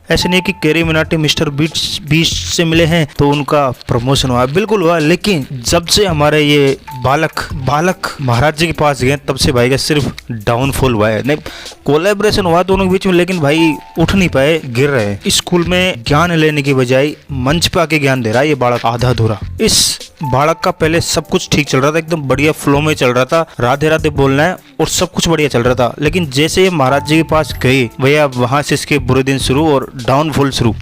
ऐसे नहीं कि कैरी मिनाटी मिस्टर बीस्ट से मिले हैं तो उनका प्रमोशन हुआ, बिल्कुल हुआ, लेकिन जब से हमारे ये बालक महाराज जी के पास गए तब से भाई का सिर्फ डाउनफॉल हुआ है। नहीं, कोलैबोरेशन हुआ दोनों के बीच में, लेकिन भाई उठ नहीं पाए, गिर रहे हैं। स्कूल में ज्ञान लेने की बजाय मंच पे आके ज्ञान दे रहा है ये बालक आधा अधूरा। इस बालक का पहले सब कुछ ठीक चल रहा था, एकदम बढ़िया फ्लो में चल रहा था, राधे राधे बोलना है और सब कुछ बढ़िया चल रहा था, लेकिन जैसे ये महाराज जी के पास गए भैया वहां से इसके बुरे दिन शुरू और डाउनफॉल शुरू।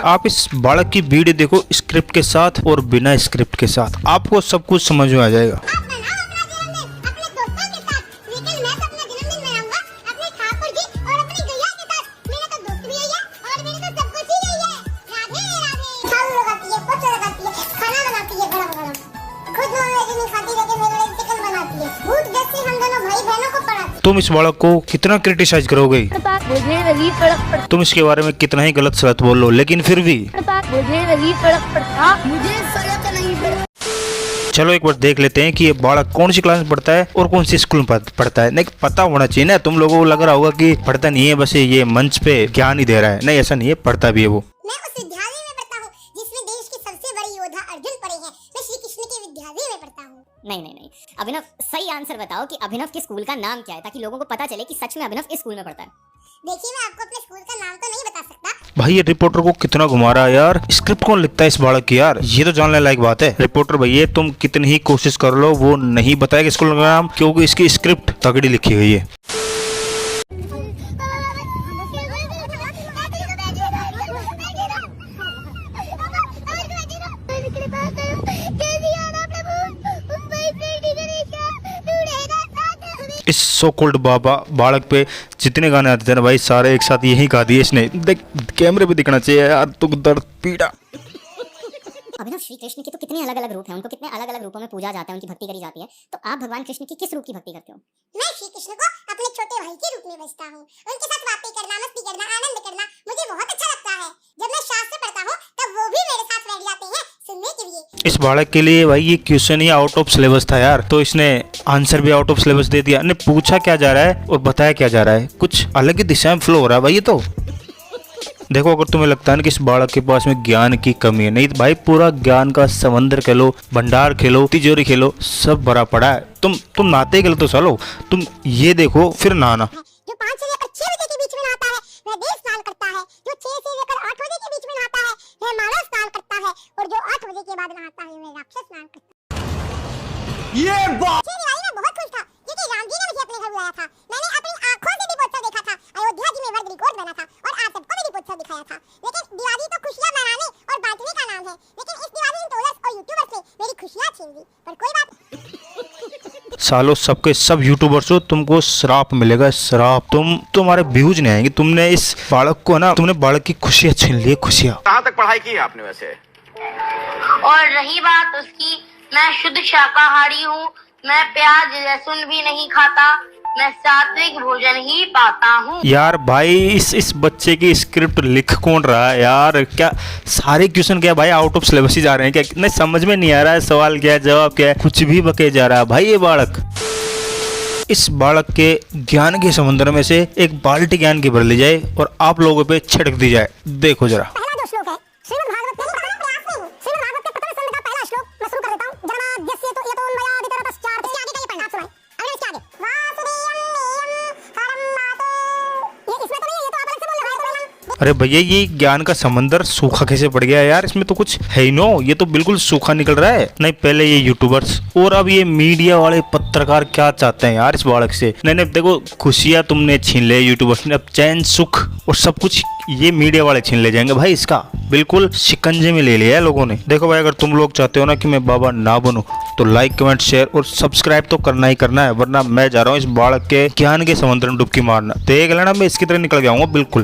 आप इस बालक की वीडियो देखो स्क्रिप्ट के साथ और बिना स्क्रिप्ट के साथ, आपको सब कुछ समझ में आ जाएगा। तुम इस बालक को कितना क्रिटिसाइज करोगे, तुम इसके बारे में कितना ही गलत सलत बोल लो, लेकिन फिर भी चलो एक बार देख लेते हैं कि ये बालक कौन सी क्लास में पढ़ता है और कौन सी स्कूल में पढ़ता है। नहीं, पता होना चाहिए ना, तुम लोगों को लग रहा होगा कि पढ़ता नहीं है, बस ये मंच पे ज्ञान ही दे रहा है। नहीं, ऐसा नहीं है, पढ़ता भी है वो। मैं उस विद्यालय में पढ़ता हूँ जिसमें देश के सबसे बड़े योद्धा अर्जुन पढ़े हैं। मैं श्री कृष्ण के विद्यालय में पढ़ता हूँ। नहीं, अभिनव सही आंसर बताओ कि अभिनव के स्कूल का नाम क्या है, ताकि लोगों को पता चले कि सच में अभिनव इस स्कूल में पढ़ता है। देखिए, मैं आपको अपने स्कूल का नाम तो नहीं बता सकता। भाई ये रिपोर्टर को कितना घुमा रहा है यार, स्क्रिप्ट कौन लिखता है इस बालक की यार, ये तो जानने लायक बात है। रिपोर्टर भैया तुम कितनी ही कोशिश कर लो वो नहीं बताएगा स्कूल का नाम, क्योंकि इसकी स्क्रिप्ट तगड़ी लिखी गई है। इस सो कॉल्ड बालक पे जितने गाने आते थे ना भाई, सारे एक साथ यही गा दिए इसने। देख, कैमरे पे दिखना चाहिए यार, दुख दर्द पीड़ा। अभिनव, श्री कृष्ण के तो कितने अलग अलग रूप हैं, उनको कितने अलग अलग रूपों में पूजा जाता है, उनकी भक्ति करी जाती है, तो आप भगवान कृष्ण की किस रूप की भक्ति करते हो? मैं श्री कृष्ण को अपने छोटे भाई के रूप में बचता हूँ। उनके साथ बातें करना, मस्ती करना, आनंद करना मुझे बहुत अच्छा लगता है। जब मैं शास्त्र पढ़ता हूँ तब वो भी मेरे साथ बैठ जाते हैं सुनने के लिए। इस बालक के लिए भाई ये question he out of syllabus था यार, तो इसने आंसर भी आउट ऑफ सिलेबस दे दिया। ने पूछा क्या जा रहा है और बताया क्या जा रहा है, कुछ अलग ही दिशा में फ्लो हो रहा है भाई ये तो। देखो, अगर तुम्हें लगता है ना कि इस बालक के पास में ज्ञान की कमी है, नहीं तो भाई पूरा ज्ञान का समंदर खेलो, भंडार खेलो, तिजोरी खेलो, सब भरा पड़ा है। तुम नहाते गए तो चलो, तुम ये देखो फिर नहाना। जो 5 से लेकर 6 बजे के बीच में नहाता है वह देव स्नान करता है, जो 6 से लेकर 8 बजे के बीच में नहाता है वह मानव स्नान करता है, और जो 8 बजे के बाद नहाता है वह राक्षस स्नान करता है। ये बात दिवाली में बहुत खुश था क्योंकि राम जी ने मुझे अपने घर बुलाया था। मैंने अपनी आंखों से दीपोत्सव देखा था, अयोध्या जी में वर्ल्ड रिकॉर्ड बना था और आप सबको भी दीपोत्सव दिखाया था। लेकिन दिवाली तो खुशियां मनाने और बांटने का नाम है, लेकिन इस दिवाली इंटोलर्स और यूट्यूबर्स ने मेरी खुशियां छीन ली। पर कोई बात। सालों सबके सब यूट्यूबर्स हो, तुमको श्राप मिलेगा, श्राप। तुम्हारे व्यूज नहीं आएंगे। तुमने इस बालक को ना, तुमने बालक की खुशियां छीन ली, खुशियां। कहाँ तक पढ़ाई की है आपने वैसे? और रही बात उसकी, मैं शुद्ध शाकाहारी हूँ, मैं प्याज लहसुन भी नहीं खाता, मैं सात्विक भोजन ही पाता हूँ। यार भाई इस बच्चे की स्क्रिप्ट लिख कौन रहा है यार? क्या सारे क्वेश्चन क्या भाई आउट ऑफ सिलेबस ही जा रहे हैं क्या? नहीं समझ में नहीं आ रहा है सवाल क्या है, जवाब क्या है, कुछ भी बके जा रहा है भाई ये बालक। इस बालक के ज्ञान के समुद्र में से एक बाल्टी ज्ञान की भर ली जाए और आप लोगों पे छिड़क दी जाए। देखो जरा। पहला जो श्लोक है श्रीमद् भागवत में, प्रयास नहीं, श्रीमद् भागवत के प्रथम स्कंद का पहला श्लोक मैं शुरू कर देता हूं। जन्माद्यस्य तो यतोन्मयादितरतश्चार्थ, इसके आगे का ये पढ़ना आप सुनाएं। अगले इसके आगे वासुदेवं नेयं परम मातो, ये इसमें तो नहीं है, ये तो आप अलग से बोल रहे हो। अरे भैया ये ज्ञान का समंदर सूखा कैसे पड़ गया यार? इसमें तो कुछ है ही नो, ये तो बिल्कुल सूखा निकल रहा है। नहीं, पहले ये यूट्यूबर्स और अब ये मीडिया वाले पत्रकार क्या चाहते हैं यार इस बालक से? नहीं देखो, खुशियां तुमने छीन ले यूट्यूबर्स ने, अब चैन सुख और सब कुछ ये मीडिया वाले छीन ले जाएंगे भाई। इसका बिल्कुल शिकंजे में ले लिया है लोगों ने। देखो भाई, अगर तुम लोग चाहते हो ना कि मैं बाबा ना बनूं तो लाइक कमेंट शेयर और सब्सक्राइब तो करना ही करना है, वरना मैं जा रहा हूँ इस बालक के ज्ञान के समुद्र में डुबकी मारना। देख लेना मैं इसकी तरह निकल गया हूँ बिल्कुल।